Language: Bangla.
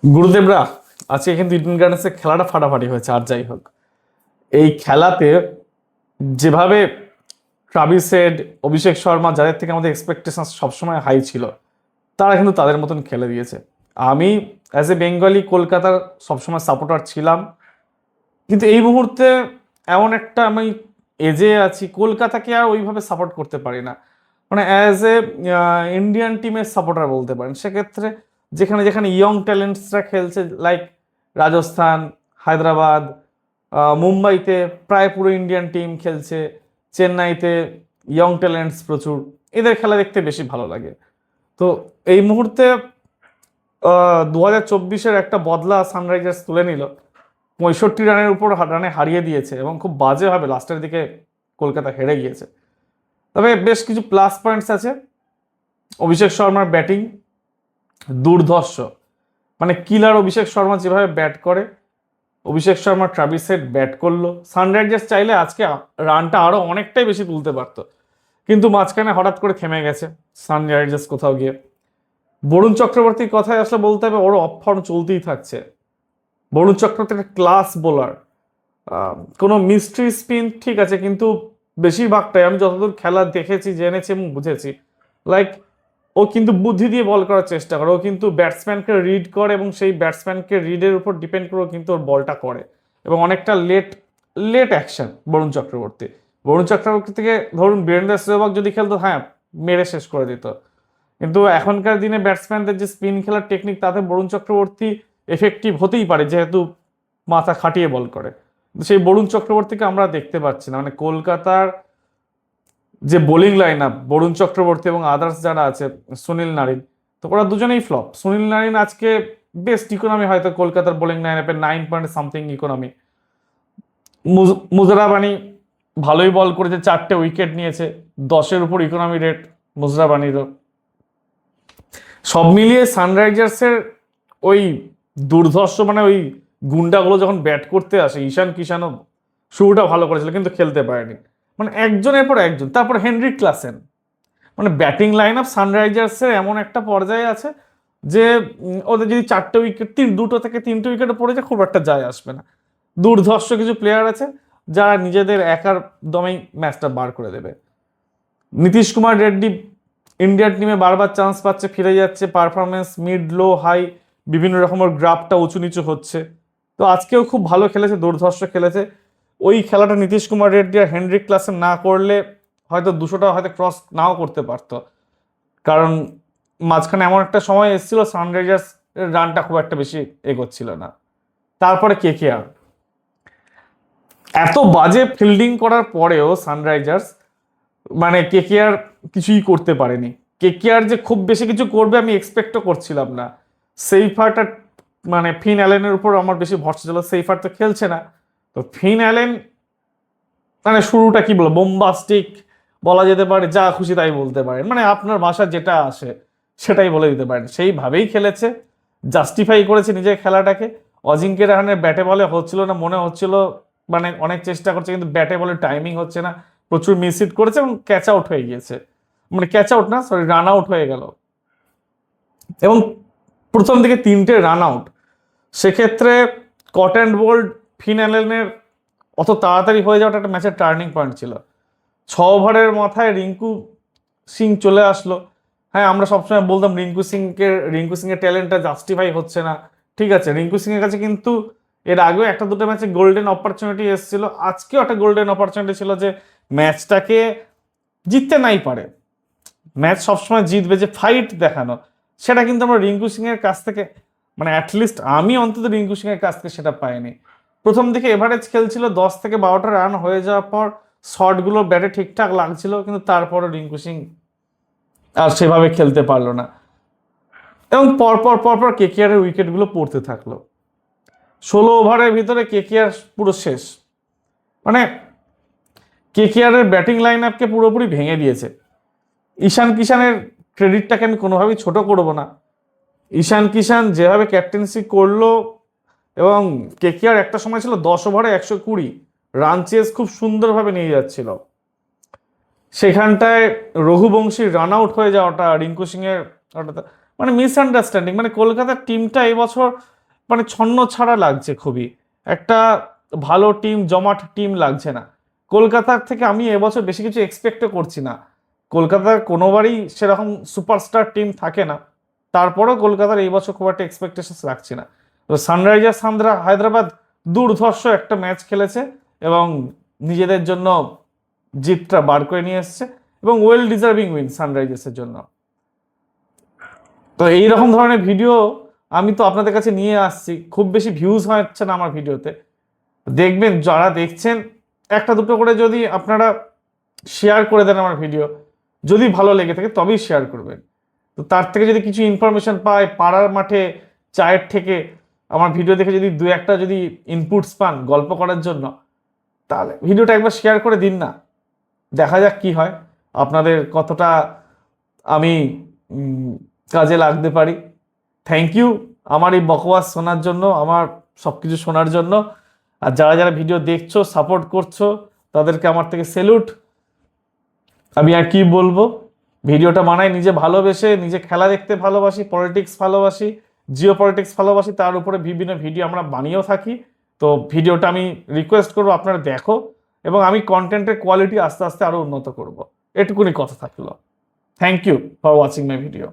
গুরুদেবরা, আজকে কিন্তু ইডেন গার্ডেন্সের খেলাটা ফাটাফাটি হয়েছে। আর যাই হোক, এই খেলাতে যেভাবে ট্রাভিস হেড, অভিষেক শর্মা, যাদের থেকে আমাদের এক্সপেকটেশন সবসময় হাই ছিল, তারা কিন্তু তাদের মতন খেলে দিয়েছে। আমি অ্যাজ এ বেঙ্গলি কলকাতার সবসময় সাপোর্টার ছিলাম, কিন্তু এই মুহূর্তে এমন একটা আমি এজে আছি, কলকাতাকে আর ওইভাবে সাপোর্ট করতে পারি না। মানে অ্যাজ এ ইন্ডিয়ান টিমের সাপোর্টার বলতে পারেন। সেক্ষেত্রে যেখানে যেখানে ইয়ং ট্যালেন্টসরা খেলছে, লাইক রাজস্থান, হায়দ্রাবাদ, মুম্বাইতে প্রায় পুরো ইন্ডিয়ান টিম খেলছে, চেন্নাইতে ইয়ং ট্যালেন্টস প্রচুর, এদের খেলা দেখতে বেশি ভালো লাগে। তো এই মুহূর্তে 2024-এর একটা বদলা সানরাইজার্স তুলে নিল, 65 রানের উপর রানে হারিয়ে দিয়েছে এবং খুব বাজেভাবে লাস্টের দিকে কলকাতা হেরে গিয়েছে। তবে বেশ কিছু প্লাস পয়েন্টস আছে। অভিষেক শর্মার ব্যাটিং দুর্ধর্ষ, মানে কিলার অভিষেক শর্মা যেভাবে ব্যাট করে, Abhishek Sharma Travis head bat করলো, সানরাইজার্স চাইলে আজকে রানটা আরো অনেকটাই বেশি তুলতে পারতো, কিন্তু মাঝখানে হঠাৎ করে থেমে গেছে সানরাইজার্স কোথাও গিয়ে। বরুণ চক্রবর্তীর কথায় আসলে বলতে হবে, ওর অফ ফর্ম চলতেই থাকছে। বরুণ চক্রবর্তী একটা ক্লাস বোলার, কোনো মিস্ট্রি স্পিন ঠিক আছে, কিন্তু বেশিরভাগটাই আমি যতদূর খেলা দেখেছি, জেনেছি এবং বুঝেছি, লাইক ও কিন্তু বুদ্ধি দিয়ে বল করার চেষ্টা করে। ও কিন্তু ব্যাটসম্যানকে রিড করে এবং সেই ব্যাটসম্যানকে রিডের উপর ডিপেন্ড করেও কিন্তু ওর বলটা করে, এবং অনেকটা late late action Varun Chakravarthy. Varun Chakravarthy থেকে ধরুন বীরেন্দ্র সেহবাগ যদি খেলতো, হ্যাঁ মেরে শেষ করে দিত, কিন্তু এখনকার দিনে ব্যাটসম্যানদের যে স্পিন খেলার টেকনিক, তাতে বরুণ চক্রবর্তী এফেক্টিভ হতেই পারে, যেহেতু মাথা খাটিয়ে বল করে। কিন্তু সেই বরুণ চক্রবর্তীকে আমরা দেখতে পাচ্ছি না। মানে কলকাতার যে bowling line up, Varun Chakravarthy এবং আদার্স যারা আছে, সুনীল নারিন, তো ওরা দুজনেই ফ্লপ। সুনীল নারিন আজকে বেস্ট ইকোনমি হয়তো কলকাতার বোলিং লাইন আপে 9 পয়েন্ট সামথিং ইকোনমি। মুজরাবানি ভালোই বল করেছে, 4টে উইকেট নিয়েছে, 10-এর উপর ইকোনমি রেট মুজরাবানিরও। সব মিলিয়ে সানরাইজার্সের ওই দুর্ধর্ষ, মানে ওই গুন্ডাগুলো যখন ব্যাট করতে আসে, ঈশান কিষানও শুরুটা ভালো করেছিল কিন্তু খেলতে পারেনি। মানে একজনের পর একজন, তারপর হেনরিক ক্লাসেন, মানে ব্যাটিং লাইন আপ সানরাইজার্সের এমন একটা পর্যায়ে আছে যে ওদের যদি 4টে উইকেট, 2 থেকে 3টে উইকেটে পড়ে যায়, খুব একটা যায় আসবে না। দুর্ধর্ষ কিছু প্লেয়ার আছে যারা নিজেদের একার দমেই ম্যাচটা বার করে দেবে। নীতিশ কুমার রেড্ডি ইন্ডিয়ান টিমে বারবার চান্স পাচ্ছে, ফিরে যাচ্ছে, পারফরমেন্স মিড লো হাই বিভিন্ন রকমের গ্রাফটা উঁচু নিচু হচ্ছে। তো আজকেও খুব ভালো খেলেছে, দুর্ধর্ষ খেলেছে। ওই খেলাটা নীতিশ কুমার রেড্ডি আর হেনরিক ক্লাসেন না করলে হয়তো 200টা হয়তো ক্রস নাও করতে পারতো, কারণ মাঝখানে এমন একটা সময় এসেছিল সানরাইজার্স রানটা খুব একটা বেশি এগোচ্ছিল না। তারপরে কেকেআর, এত বাজে ফিল্ডিং করার পরেও সানরাইজার্স, মানে কেকেআর কিছুই করতে পারেনি। কেকেআর যে খুব বেশি কিছু করবে আমি এক্সপেক্টও করছিলাম না। সেইফারটা, মানে ফিন অ্যালেনের উপর আমার বেশি ভরসা ছিল, সেইফার তো খেলছে না। তো ফিন অ্যালেন, মানে শুরুটা কি বলবো, বোম্বাস্টিক বলা যেতে পারে, যা খুশি তাই বলতে পারেন, মানে আপনার ভাষা যেটা আসে সেটাই বলে দিতে পারেন। সেইভাবেই খেলেছে, জাস্টিফাই করেছে নিজের খেলাটাকে। অজিঙ্ক্য রাহানের ব্যাটে বলে হচ্ছিল না, মনে হচ্ছিল মানে অনেক চেষ্টা করছে, কিন্তু ব্যাটে বলে টাইমিং হচ্ছে না, প্রচুর মিস হিট করেছে এবং ক্যাচ আউট হয়ে গিয়েছে। মানে ক্যাচ আউট না, সরি, রান আউট হয়ে গেল, এবং প্রথম দিকে 3টে রান আউট। সেক্ষেত্রে কট অ্যান্ড বোল্ড ফিন অ্যালেনের অত তাড়াতাড়ি হয়ে যাওয়াটা একটা ম্যাচের টার্নিং পয়েন্ট ছিল। 6 ওভারের মাথায় রিঙ্কু সিং চলে আসলো। হ্যাঁ, আমরা সবসময় বলতাম রিঙ্কু সিংয়ের ট্যালেন্টটা জাস্টিফাই হচ্ছে না। ঠিক আছে, রিঙ্কু সিং এর কাছে কিন্তু এর আগেও একটা দুটো ম্যাচে গোল্ডেন অপরচুনিটি এসেছিল, আজকেও একটা গোল্ডেন অপরচুনিটি ছিল যে ম্যাচটাকে জিততে নাই পারে, ম্যাচ সবসময় জিতবে, যে ফাইট দেখানো, সেটা কিন্তু আমরা রিঙ্কু সিং এর কাছ থেকে, মানে অ্যাটলিস্ট আমি অন্তত রিঙ্কু সিং এর কাছ থেকে সেটা পাইনি। প্রথম দিকে এভারেজ খেলছিল, 10 থেকে 12টা রান হয়ে যাওয়ার পর শটগুলো ব্যাটে ঠিকঠাক লাগছিল, কিন্তু তারপরও রিঙ্কু সিং আর সেভাবে খেলতে পারলো না, এবং পরপর কেকেআর এর উইকেটগুলো পড়তে থাকলো। 16 ওভারের ভিতরে কেকেআর পুরো শেষ, মানে কেকেআর এর ব্যাটিং লাইন আপকে পুরোপুরি ভেঙে দিয়েছে। ঈশান কিষানের ক্রেডিটটাকে আমি কোনোভাবেই ছোট করব না। ঈশান কিষান যেভাবে ক্যাপ্টেন্সি করলো, এবং কেকেআর একটা সময় ছিল 10 ওভারে 120 রান চেজ খুব সুন্দরভাবে নিয়ে যাচ্ছিল, সেখানটায় রঘুবংশীর রান আউট হয়ে যাওয়াটা, রিঙ্কু সিং এর, মানে মিসআন্ডারস্ট্যান্ডিং। মানে কলকাতার টিমটা এবছর মানে ছন্ন ছাড়া লাগছে, খুবই একটা ভালো টিম, জমাট টিম লাগছে না। কলকাতার থেকে আমি এবছর বেশি কিছু এক্সপেক্টও করছি না। কলকাতার কোনোবারই সেরকম সুপারস্টার টিম থাকে না, তারপরেও কলকাতার এই বছর খুব একটা এক্সপেকটেশন রাখছি না। তো সানরাইজার্স হায়দ্রাবাদ দুর্ধর্ষ একটা ম্যাচ খেলেছে এবং নিজেদের জন্য জিতটা বার করে নিয়ে এসছে এবং ওয়েল ডিজার্ভিং উইন সানরাইজার্সের জন্য। তো এইরকম ধরনের ভিডিও আমি তো আপনাদের কাছে নিয়ে আসছি, খুব বেশি ভিউজ হচ্ছে না আমার ভিডিওতে। দেখবেন যারা দেখছেন একটা দুটো করে যদি আপনারা শেয়ার করে দেন আমার ভিডিও, যদি ভালো লেগে থাকে তবেই শেয়ার করবেন। তো তার থেকে যদি কিছু ইনফরমেশন পায়, পাড়ার মাঠে চায়ের থেকে আমার ভিডিও দেখে যদি দু একটা যদি ইনপুটস পান গল্প করার জন্য, তাহলে ভিডিওটা একবার শেয়ার করে দিন না। দেখা যাক কি হয়, আপনাদের কতটা আমি কাজে লাগতে পারি। থ্যাংক ইউ আমার এই বকওয়াস শোনার জন্য, আমার সব কিছু শোনার জন্য। আর যারা যারা ভিডিও দেখছো, সাপোর্ট করছো, তাদেরকে আমার থেকে স্যালুট। আমি আর কি বলবো, ভিডিওটা বানাই নিজে ভালোবেসে, নিজে খেলা দেখতে ভালোবাসি, পলিটিক্স ভালোবাসি, জিও পলিটিক্স ভালোবাসি, তার উপরে বিভিন্ন ভিডিও আমরা বানিয়েও থাকি। তো ভিডিওটা আমি রিকোয়েস্ট করবো আপনারা দেখো, এবং আমি কন্টেন্টের কোয়ালিটি আস্তে আস্তে আরো উন্নত করব, এটুকুনি কথা থাকলো। Thank you for watching my video.